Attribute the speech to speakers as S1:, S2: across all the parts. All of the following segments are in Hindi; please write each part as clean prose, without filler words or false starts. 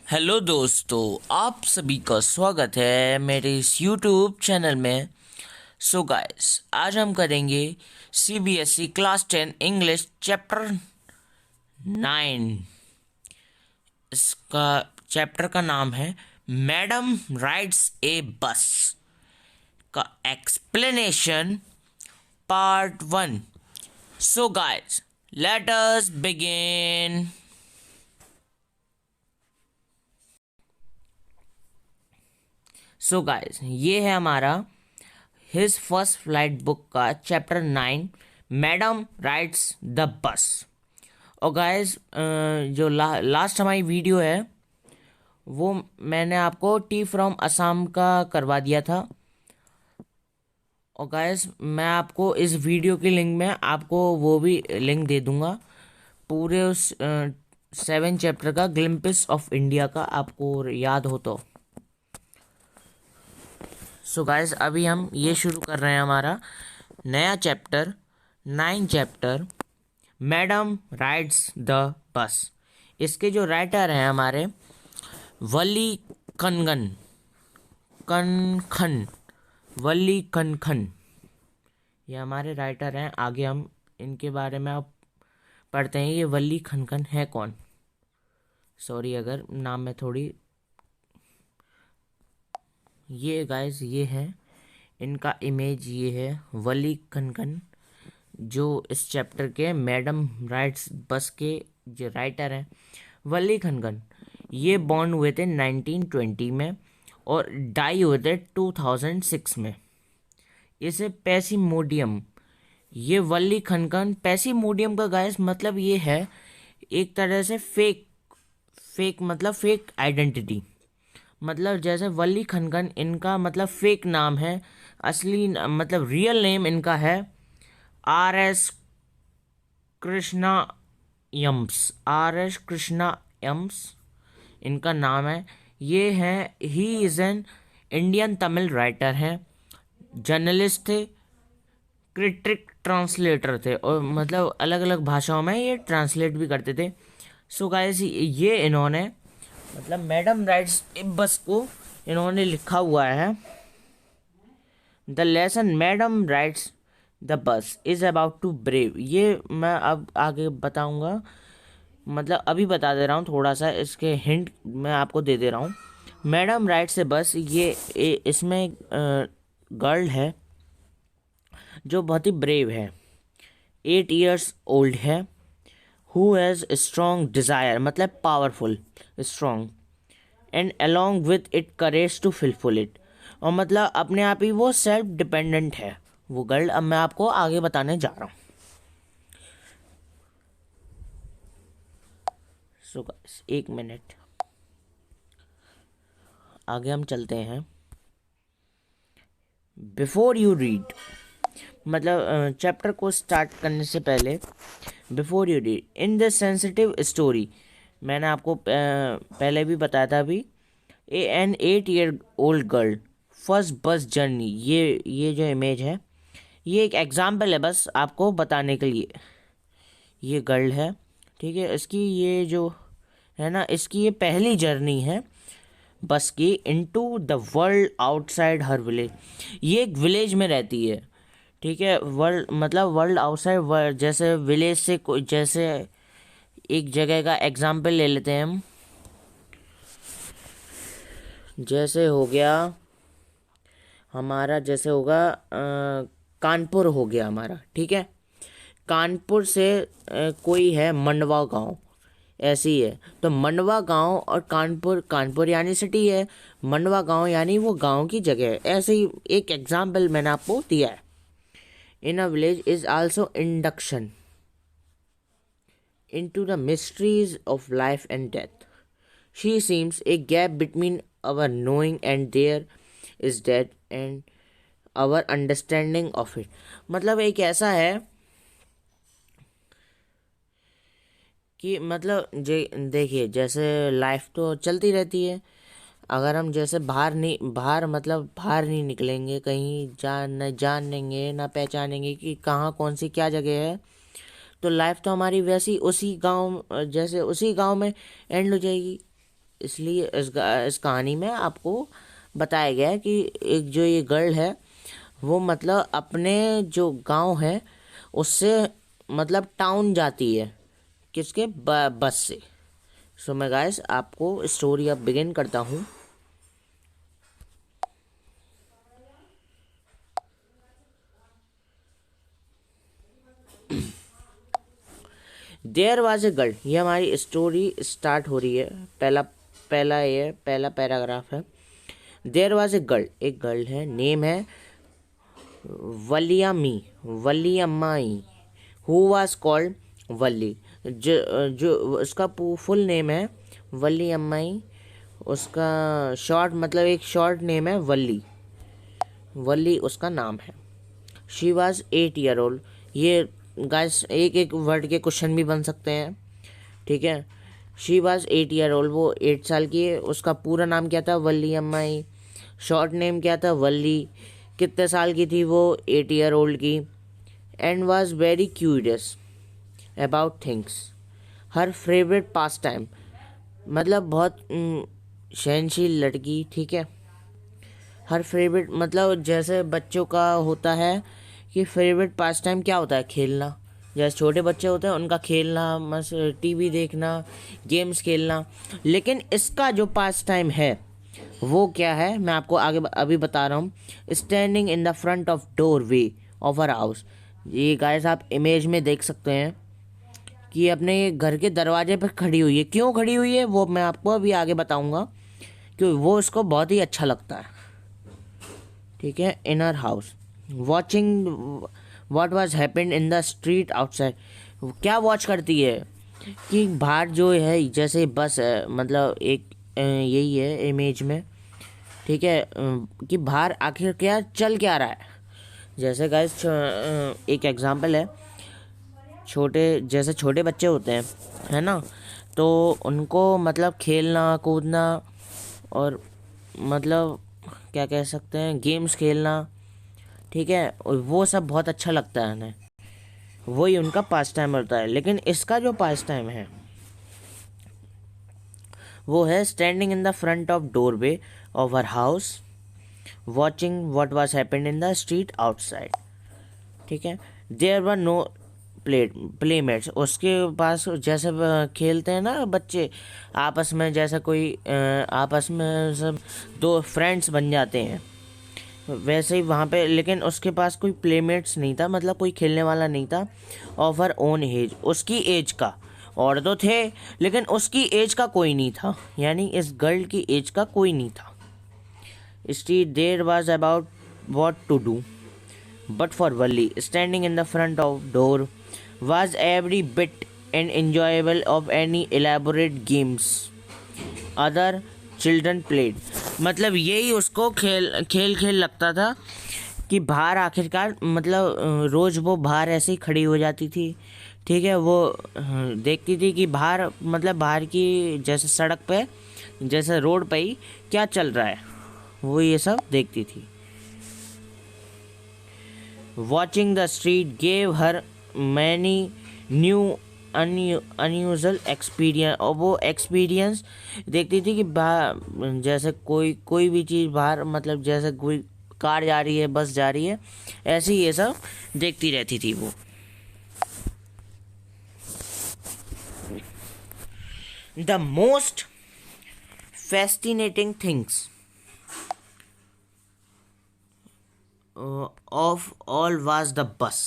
S1: हेलो दोस्तों, आप सभी का स्वागत है मेरे इस यूट्यूब चैनल में। सो गाइस, आज हम करेंगे सीबीएसई क्लास 10 इंग्लिश चैप्टर 9। इसका चैप्टर का नाम है मैडम राइड्स ए बस का explanation part 1। So guys, let us begin. So guys, ये है हमारा हिज फर्स्ट फ्लाइट बुक का chapter 9, madam rides the bus. और गाइस, जो लास्ट हमारी वीडियो है वो मैंने आपको टी फ्रॉम असम का करवा दिया था। और गाइस, मैं आपको इस वीडियो की लिंक में आपको वो भी लिंक दे दूंगा, पूरे उस 7 चैप्टर का, ग्लिम्पिस ऑफ इंडिया का, आपको याद हो तो। सो गाइस, अभी हम ये शुरू कर रहे हैं हमारा नया chapter 9 chapter madam rides the bus. इसके जो राइटर हैं हमारे वली कनगन कनखन वली कनखन, ये हमारे राइटर हैं। आगे हम इनके बारे में अब पढ़ते हैं। ये वली खनखन है कौन? सॉरी अगर नाम में थोड़ी, ये गाइस ये है इनका इमेज, ये है वली खनखन, जो इस चैप्टर के मैडम राइट्स बस के जो राइटर हैं। वली खनखन ये बॉर्न हुए थे 1920 में और डाई हुए थे 2006 में। इसे पैसिमोडियम, ये वली खनखन पैसिमोडियम का गाइस मतलब ये है एक तरह से फेक, मतलब फेक आइडेंटिटी। मतलब जैसे वली खनखन इनका मतलब फेक नाम है, असली मतलब रियल नेम इनका है RS कृष्णा यम्स इनका नाम है। ये हैं, he is an Indian Tamil writer हैं, जर्नलिस्ट थे, क्रिटिक ट्रांसलेटर थे, और मतलब अलग अलग भाषाओं में ये ट्रांसलेट भी करते थे। सो गाइस, ये इन्होंने मतलब मैडम राइट्स बस को इन्होंने लिखा हुआ है। The lesson madam writes the bus is about to brave. ये मैं अब आगे बताऊंगा, मतलब अभी बता दे रहा हूँ, थोड़ा सा इसके हिंट मैं आपको दे दे रहा हूँ। मैडम राइट्स ए बस, ये इसमें गर्ल है जो बहुत ही ब्रेव है, 8 years ओल्ड है, हु हैज़ स्ट्रॉन्ग डिज़ायर मतलब powerful, strong, and along with it courage to fulfil it, और मतलब अपने आप ही वो सेल्फ डिपेंडेंट है वो गर्ल। अब मैं आपको आगे बताने जा रहा हूँ। सो गाइस, 1 मिनट आगे हम चलते हैं। बिफोर यू रीड, मतलब चैप्टर को स्टार्ट करने से पहले, before you read in this sensitive story, मैंने आपको पहले भी बताया था अभी, an 8 year old girl first bus journey, ये जो इमेज है ये एक एग्जाम्पल है बस आपको बताने के लिए। ये गर्ल है, ठीक है, इसकी ये जो है ना, इसकी ये पहली जर्नी है बस की into the world outside her village. ये एक विलेज में रहती है, ठीक है, वर्ल्ड मतलब वर्ल्ड आउटसाइड वर्ल्ड, जैसे विलेज से कोई, जैसे एक जगह का एग्जाम्पल ले लेते हैं हम, जैसे हो गया हमारा, जैसे होगा कानपुर हो गया हमारा, ठीक है। कानपुर से कोई है मंडवा गांव, ऐसी है, तो मंडवा गांव और कानपुर, कानपुर यानी सिटी है, मंडवा गांव यानी वो गांव की जगह है। ऐसे ही एक एग्जाम्पल मैंने आपको दिया है। In a village is also induction into the mysteries of life and death. She seems a gap between our knowing and there is death and our understanding of it. मतलब एक ऐसा है कि मतलब देखिए, जैसे लाइफ तो चलती रहती है, अगर हम जैसे बाहर नहीं निकलेंगे कहीं, न जानेंगे ना पहचानेंगे कि कहाँ कौन सी क्या जगह है, तो लाइफ तो हमारी वैसी उसी गांव, जैसे उसी गांव में एंड हो जाएगी। इसलिए इस कहानी में आपको बताया गया है कि एक जो ये गर्ल है वो मतलब अपने जो गांव है उससे मतलब टाउन जाती है किसके बस से। सो मैं गाइस आपको स्टोरी अब बिगिन करता हूँ। देयर वाज ए गर्ल, ये हमारी स्टोरी स्टार्ट हो रही है। पहला पहला पैराग्राफ है। देयर वाज ए गर्ल, एक गर्ल है, नेम है वलियामी वलियम्माई, हु वाज कॉल्ड वली। जो उसका फुल नेम है वलियम्माई, उसका शॉर्ट मतलब एक शॉर्ट नेम है वली। वली उसका नाम है। She was 8 year old. ये गाइस एक एक वर्ड के क्वेश्चन भी बन सकते हैं, ठीक है। शी वाज 8 ईयर ओल्ड, वो 8 साल की है। उसका पूरा नाम क्या था? वल्ली अम्माई। शॉर्ट नेम क्या था? वल्ली। कितने साल की थी वो? 8 ईयर ओल्ड की। And was very curious about things. Her favourite pass time, मतलब बहुत सहनशील लड़की, ठीक है। हर फेवरेट मतलब जैसे बच्चों का होता है कि फेवरेट पास टाइम क्या होता है? खेलना। जैसे छोटे बच्चे होते हैं उनका खेलना, बस टीवी देखना, गेम्स खेलना। लेकिन इसका जो पास टाइम है वो क्या है, मैं आपको आगे अभी बता रहा हूँ। Standing in the front of door way of her house. ये गाइस आप इमेज में देख सकते हैं कि अपने घर के दरवाजे पर खड़ी हुई है। क्यों खड़ी हुई है वो मैं आपको अभी आगे बताऊंगा, क्योंकि वो उसको बहुत ही अच्छा लगता है, ठीक है। Inner house watching what was happened in the street outside. क्या वॉच करती है कि बाहर जो है, जैसे बस है, मतलब एक यही है इमेज में, ठीक है। कि बाहर आखिर क्या चल क्या रहा है। जैसे गाइस एक एग्जांपल है, जैसे छोटे बच्चे होते हैं, है ना, तो उनको मतलब खेलना कूदना और मतलब क्या कह सकते हैं, गेम्स खेलना, ठीक है, और वो सब बहुत अच्छा लगता है उन्हें। वही उनका पास टाइम होता है। लेकिन इसका जो पास टाइम है वो है standing in the front of doorway of her house watching what was happened in the street outside, ठीक है। There were no playmates. उसके पास जैसे खेलते हैं ना बच्चे आपस में, जैसे कोई आपस में सब दो फ्रेंड्स बन जाते हैं, वैसे ही वहाँ पे। लेकिन उसके पास कोई प्लेमेट्स नहीं था, मतलब कोई खेलने वाला नहीं था। ऑफ हर ओन एज, उसकी एज का। और तो थे लेकिन उसकी एज का कोई नहीं था, यानी इस गर्ल की एज का कोई नहीं था। Street there was about what to do, but for Valli standing in the front of door was every bit and enjoyable of any elaborate games other children played. मतलब यही उसको खेल खेल खेल लगता था कि बाहर आखिरकार मतलब रोज़ वो बाहर ऐसे ही खड़ी हो जाती थी, ठीक है। वो देखती थी कि बाहर मतलब बाहर की जैसे सड़क पे, जैसे रोड पे ही क्या चल रहा है, वो ये सब देखती थी। Watching the street gave her many new unusual experience. और वो एक्सपीरियंस देखती थी कि बाहर जैसे कोई भी चीज़ बाहर, मतलब जैसे कोई कार जा रही है, बस जा रही है, ऐसे ही ये सब देखती रहती थी वो। The most fascinating things of all was the bus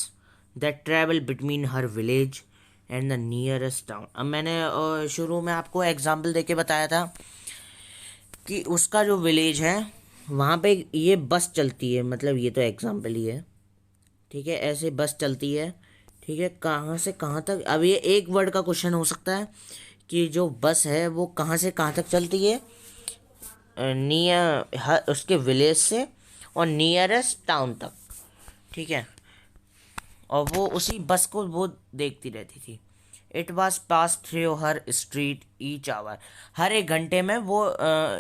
S1: that traveled between her village and the nearest town। अब मैंने शुरू में आपको एग्जाम्पल देके बताया था कि उसका जो विलेज है वहाँ पे ये बस चलती है, मतलब ये तो एग्जाम्पल ही है, ठीक है। ऐसे बस चलती है, ठीक है, कहाँ से कहाँ तक। अब ये एक वर्ड का क्वेश्चन हो सकता है कि जो बस है वो कहाँ से कहाँ तक चलती है, नियर उसके विलेज से और नियरेस्ट टाउन तक, ठीक है। और वो उसी बस को वो देखती रहती थी। It was pass through her street each hour. हर एक घंटे में वो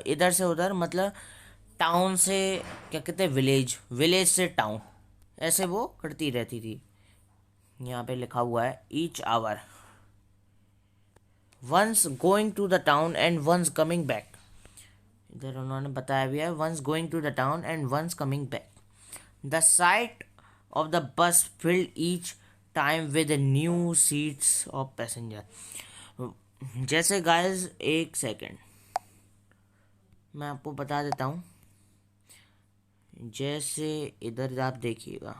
S1: इधर से उधर, मतलब टाउन से क्या कहते हैं, विलेज, विलेज से टाउन, ऐसे वो करती रहती थी। यहाँ पे लिखा हुआ है each hour. Once going to the town and once coming back. इधर उन्होंने बताया भी है, once going to the town and once coming back. The sight of the bus filled each time with new sets of passenger. जैसे गाइस, एक सेकेंड मैं आपको बता देता हूँ। जैसे इधर आप देखिएगा,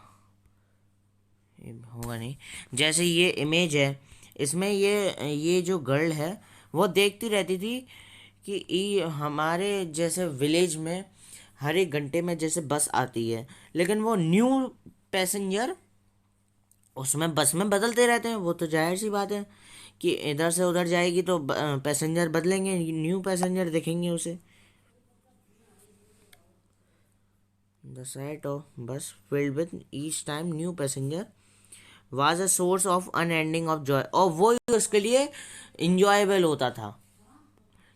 S1: ये होगा नहीं। जैसे ये इमेज है, इसमें ये जो गर्ल है वो देखती रहती थी कि हमारे जैसे विलेज में हर एक घंटे में जैसे बस आती है, लेकिन वो न्यू पैसेंजर उसमें बस में बदलते रहते हैं। वो तो जाहिर सी बात है कि इधर से उधर जाएगी तो पैसेंजर बदलेंगे, न्यू पैसेंजर देखेंगे उसे। द साइट ऑफ बस filled with each time new passenger was a source of unending of joy। और वो ही उसके लिए इंजॉयबल होता था,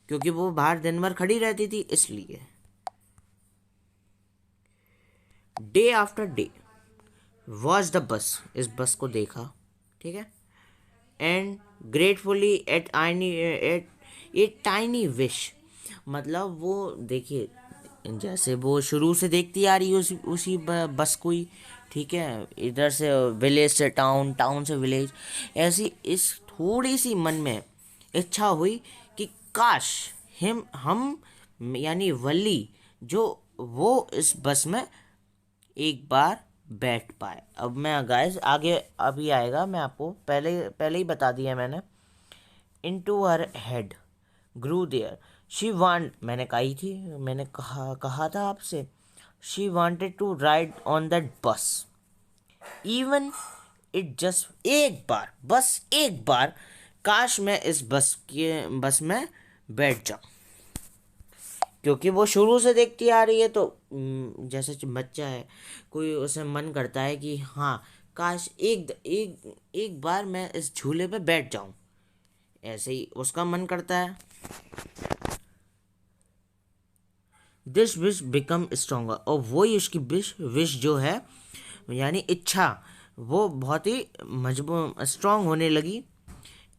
S1: क्योंकि वो बाहर दिन भर खड़ी रहती थी इसलिए। Day after day watch the bus, इस बस को देखा, ठीक है। And gratefully at tiny wish, मतलब वो देखिए, जैसे वो शुरू से देखती आ रही है उसी बस को ही, ठीक है। इधर से विलेज से टाउन, टाउन से विलेज, ऐसी इस थोड़ी सी मन में इच्छा हुई कि काश हम यानी वल्ली जो वो इस बस में एक बार बैठ पाए। अब मैं गाइस आगे अभी आएगा, मैं आपको पहले पहले ही बता दिया मैंने। Into her head grew there she want, मैंने कही थी, मैंने कहा था आपसे, she wanted to ride on that bus even it just एक बार, बस एक बार, काश मैं इस बस में बैठ जाऊं। क्योंकि वो शुरू से देखती आ रही है, तो जैसे बच्चा है, कोई उसे मन करता है कि हाँ काश एक एक एक बार मैं इस झूले पे बैठ जाऊं, ऐसे ही उसका मन करता है। दिस विश बिकम स्ट्रोंगर, और वही उसकी विश जो है यानी इच्छा, वो बहुत ही मजबूत स्ट्रांग होने लगी।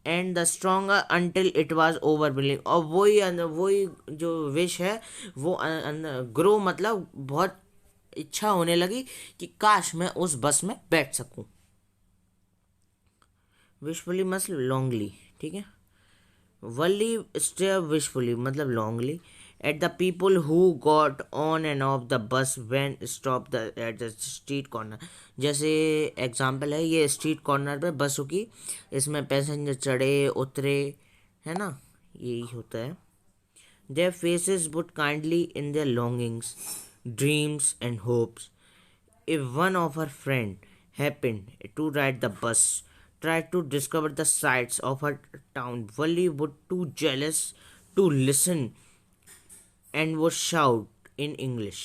S1: And the stronger until it was overwhelming, और वही जो विश है वो ग्रो मतलब बहुत इच्छा होने लगी कि काश मैं उस बस में बैठ सकूं। विशफुली मस्ट लॉन्गली, ठीक है। वल्ली स्टे विशफुली मतलब longingly at the people who got on and off the bus when stop the at the street corner. जैसे एग्जांपल है, ये स्ट्रीट कॉर्नर पे बस रुकी, इसमें पैसेंजर चढ़े उतरे, है ना, यही होता है। Their faces would kindly in their longings dreams and hopes. If one of her friend happened to ride the bus, tried to discover the sights of her town, Wally would too jealous to listen and would shout in English।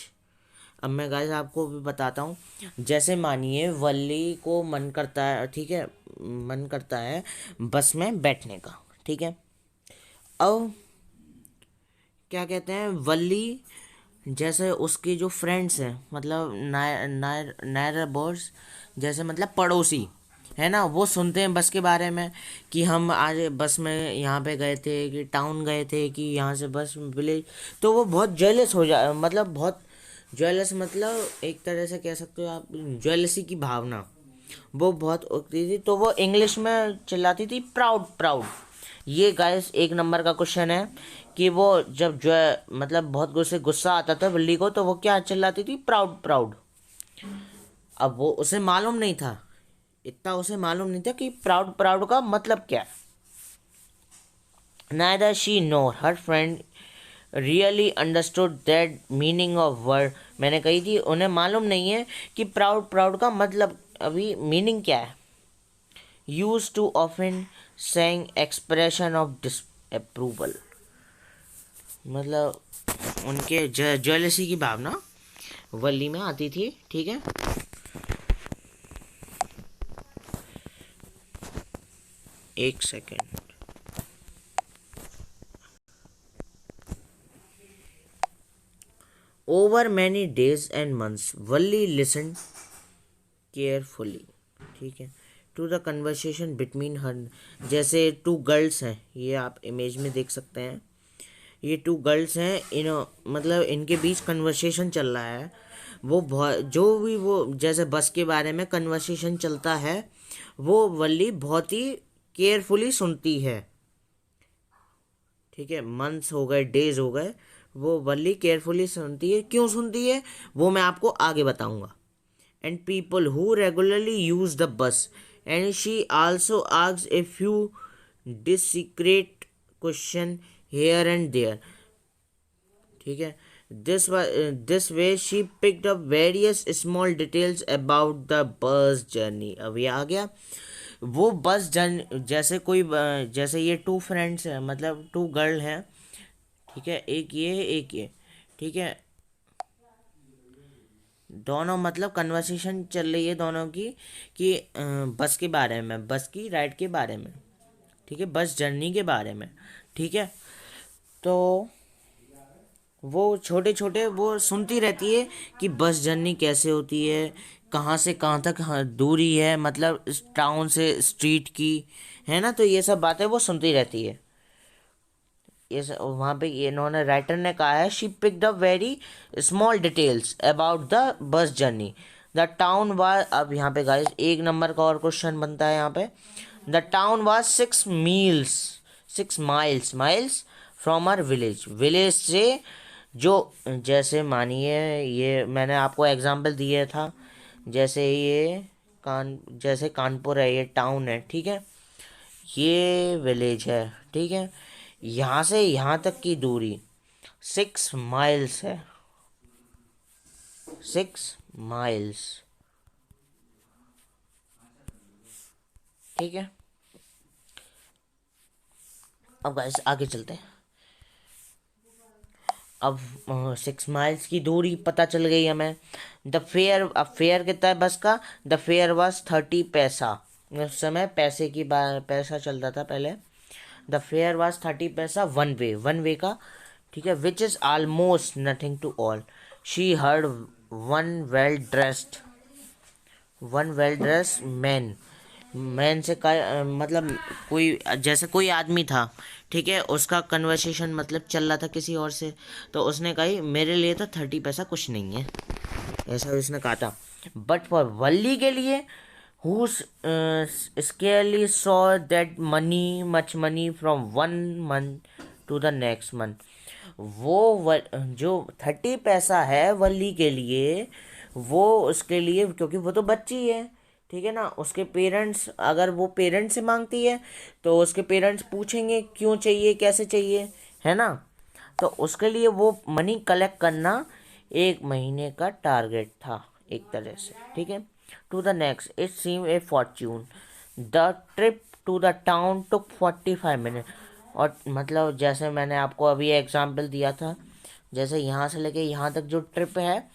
S1: अब मैं गाइस आपको भी बताता हूँ। जैसे मानिए वल्ली को मन करता है, ठीक है, मन करता है बस में बैठने का, ठीक है। अब क्या कहते हैं, वल्ली जैसे उसके जो फ्रेंड्स हैं, मतलब नायर नायर नायर बॉर्स, जैसे मतलब पड़ोसी है ना, वो सुनते हैं बस के बारे में कि हम आज बस में यहाँ पे गए थे, कि टाउन गए थे, कि यहाँ से बस विलेज, तो वो बहुत जेलस हो जा, मतलब बहुत जेलस, मतलब एक तरह से कह सकते हो आप, जेलसी की भावना वो बहुत उठती थी, तो वो इंग्लिश में चिल्लाती थी प्राउड प्राउड। ये गाइस एक नंबर का क्वेश्चन है कि वो जब जो है मतलब बहुत गुस्सा आता था बिल्ली को, तो वो क्या चिल्लाती थी, प्राउड प्राउड। अब वो उसे मालूम नहीं था, इतना उसे मालूम नहीं था कि प्राउड प्राउड का मतलब क्या है। Neither she nor her friend really understood that meaning of word। मैंने कही थी उन्हें मालूम नहीं है कि प्राउड प्राउड का मतलब अभी मीनिंग क्या है। Used to often saying expression of disapproval, मतलब उनके जेलसी की भावना वल्ली में आती थी, ठीक है। एक second. Over many days and months Valli listen carefully, ठीक है। To the conversation between her, जैसे टू गर्ल्स हैं, ये आप इमेज में देख सकते हैं, ये टू गर्ल्स हैं, इन मतलब इनके बीच कन्वर्सेशन चल रहा है। वो बहुत, जो भी वो जैसे बस के बारे में कन्वर्सेशन चलता है, वो वल्ली बहुत ही केयरफुली सुनती है। ठीक है, मंथ्स हो गए, डेज हो गए, वो वल्ली केयरफुली सुनती है। क्यों सुनती है वो मैं आपको आगे बताऊंगा। And people who regularly use the bus, and she also asks a few discreet question here and there. ठीक है, this way she picked up various small details about the bus journey. अब ये आ गया वो बस जर्नी, जैसे कोई जैसे ये टू फ्रेंड्स हैं, मतलब टू गर्ल हैं। ठीक है, एक ये एक ये। ठीक है, दोनों मतलब कन्वर्सेशन चल रही है दोनों की कि बस के बारे में, बस की राइड के बारे में। ठीक है, बस जर्नी के बारे में। ठीक है, तो वो छोटे छोटे वो सुनती रहती है कि बस जर्नी कैसे होती है, कहाँ से कहाँ तक दूरी है, मतलब इस टाउन से स्ट्रीट की, है ना। तो ये सब बातें वो सुनती रहती है। ये वहाँ पे ये इन्होंने राइटर ने कहा है, she picked up very small details about the bus journey, the town was. अब यहाँ पे गाइस एक नंबर का और क्वेश्चन बनता है यहाँ पे। The town was 6 miles from our village, village से जो, जैसे मानिए ये मैंने आपको एग्जांपल दिया था, जैसे ये जैसे कानपुर है, ये टाउन है। ठीक है, ये विलेज है। ठीक है, यहाँ से यहाँ तक की दूरी 6 माइल्स है, 6 माइल्स। ठीक है, अब गाइस आगे चलते हैं। अब 6 माइल्स की दूरी पता चल गई हमें। द फेयर, अब फेयर कितना है बस का, द फेयर वाज 30 पैसा। उस समय पैसे की पैसा चलता था पहले। द फेयर वाज 30 पैसा वन वे का। ठीक है, which is almost nothing to all. She heard one well dressed one well dress man, man से का मतलब कोई, जैसे कोई आदमी था। ठीक है, उसका कन्वर्सेशन मतलब चल रहा था किसी और से, तो उसने कही मेरे लिए तो 30 पैसा कुछ नहीं है, ऐसा उसने कहा था। बट फॉर वल्ली के लिए, who scarcely saw that much money from one month to the next month, जो 30 पैसा है वल्ली के लिए, वो उसके लिए, क्योंकि वो तो बच्ची है। ठीक है ना, उसके पेरेंट्स, अगर वो पेरेंट्स से मांगती है तो उसके पेरेंट्स पूछेंगे क्यों चाहिए, कैसे चाहिए, है ना। तो उसके लिए वो मनी कलेक्ट करना 1 महीने का टारगेट था एक तरह से। ठीक है, to the next it seem a fortune, the trip to the town took 45 minute. और मतलब जैसे मैंने आपको अभी एग्जाम्पल दिया था, जैसे यहाँ से लेके यहाँ तक जो ट्रिप है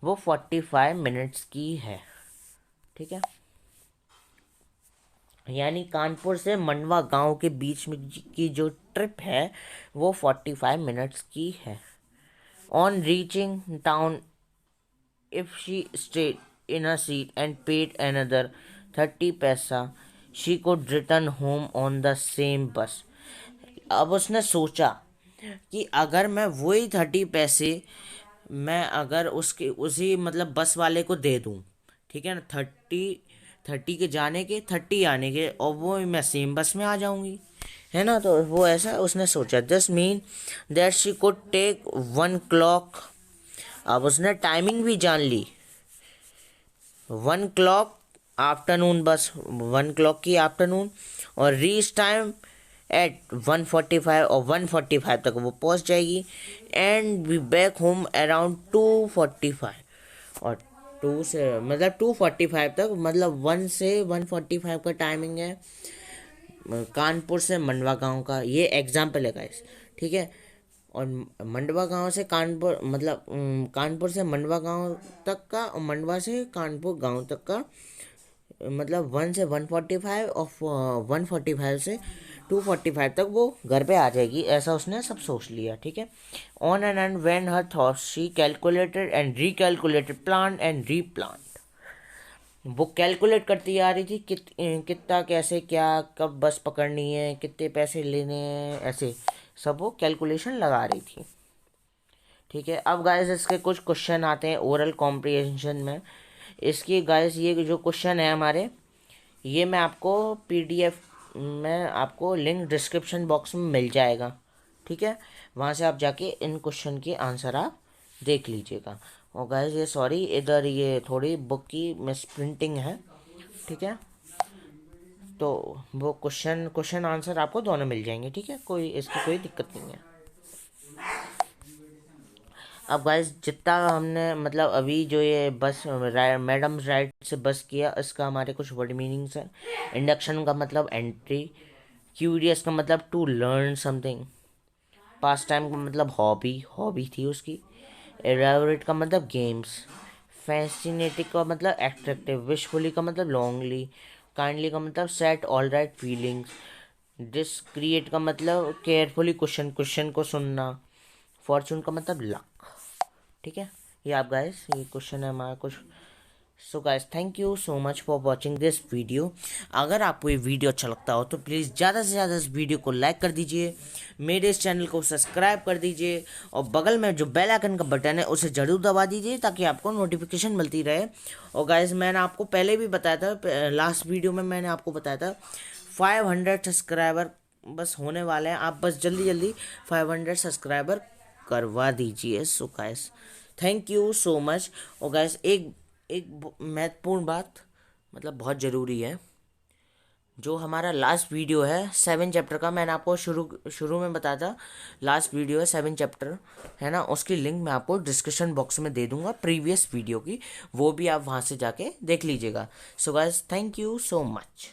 S1: वो 45 मिनट्स की है। ठीक है, यानी कानपुर से मंडवा गांव के बीच में की जो ट्रिप है वो 45 मिनट्स की है। On reaching town, if she stayed in a seat and paid another 30 पैसा, she could return home on the same बस। अब उसने सोचा कि अगर मैं वही 30 पैसे मैं अगर उसके उसी मतलब बस वाले को दे दूं, ठीक है ना, 30 के जाने के 30 आने के, और वो मैं सेम बस में आ जाऊंगी, है ना। तो वो ऐसा उसने सोचा। This mean that she could take 1 clock. अब उसने टाइमिंग भी जान ली, 1 क्लॉक आफ्टरनून, बस 1 क्लॉक की आफ्टरनून, और रीच टाइम एट 1:45, और 1:45 तक वो पहुंच जाएगी, and be back home around 2:45। और 2 से मतलब 2:45 तक, मतलब 1 से 1:45 का टाइमिंग है कानपुर से मंडवा गांव का। ये एग्जाम्पल है गाइस। ठीक है, और मंडवा गांव से कानपुर, मतलब कानपुर से मंडवा गांव तक का, और मंडवा से कानपुर गांव तक का, मतलब 1 से 1:45, और 1:45 से 2:45 तक वो घर पे आ जाएगी, ऐसा उसने सब सोच लिया। ठीक है, on and when her thoughts she calculated and recalculated, plan and replan. वो कैलकुलेट करती आ रही थी कितना कैसे क्या कब बस पकड़नी है कितने पैसे लेने हैं, ऐसे सब वो कैलकुलेशन लगा रही थी। ठीक है, अब गाइस इसके कुछ क्वेश्चन आते हैं ओरल कॉम्प्रिहेंशन में। इसकी गाइस ये जो क्वेश्चन है हमारे, ये मैं आपको पीडीएफ में आपको लिंक डिस्क्रिप्शन बॉक्स में मिल जाएगा। ठीक है, वहाँ से आप जाके इन क्वेश्चन के आंसर आप देख लीजिएगा। और गाइस ये सॉरी, इधर ये थोड़ी बुक की मिस प्रिंटिंग है। ठीक है, तो वो क्वेश्चन क्वेश्चन आंसर आपको दोनों मिल जाएंगे। ठीक है, कोई इसकी कोई दिक्कत नहीं है। अब गाइस जितना हमने मतलब अभी जो ये बस मैडम राइट से बस किया, इसका हमारे कुछ वर्ड मीनिंग्स हैं। इंडक्शन का मतलब एंट्री, क्यूरियस का मतलब to learn something, pass time का मतलब हॉबी हॉबी थी उसकी, एलाबोरेट का मतलब गेम्स, फैसिनेटिंग का मतलब एट्रैक्टिव, विशफुली का मतलब लॉन्गली, काइंडली का मतलब set all right feelings, discrete का मतलब केयरफुली क्वेश्चन क्वेश्चन को सुनना, फॉर्चून का मतलब लक। ठीक है, ये आप गाइस ये क्वेश्चन है हमारा कुछ। So guys thank you so much for watching this video. अगर आपको ये वीडियो अच्छा लगता हो तो प्लीज़ ज़्यादा से ज़्यादा इस वीडियो को लाइक कर दीजिए, मेरे इस चैनल को सब्सक्राइब कर दीजिए, और बगल में जो बेल आइकन का बटन है उसे ज़रूर दबा दीजिए ताकि आपको नोटिफिकेशन मिलती रहे। और गाइस मैंने आपको पहले भी बताया था, लास्ट वीडियो में मैंने आपको बताया था 500 सब्सक्राइबर बस होने वाले हैं। आप बस जल्दी जल्दी 500 सब्सक्राइबर करवा दीजिए। So guys thank you so much. और गाइस एक एक महत्वपूर्ण बात, मतलब बहुत ज़रूरी है, जो हमारा लास्ट वीडियो है 7 चैप्टर का, मैंने आपको शुरू शुरू में बताया था लास्ट वीडियो है 7 चैप्टर है ना, उसकी लिंक मैं आपको डिस्क्रिप्शन बॉक्स में दे दूंगा प्रीवियस वीडियो की, वो भी आप वहाँ से जाके देख लीजिएगा। So guys thank you so much.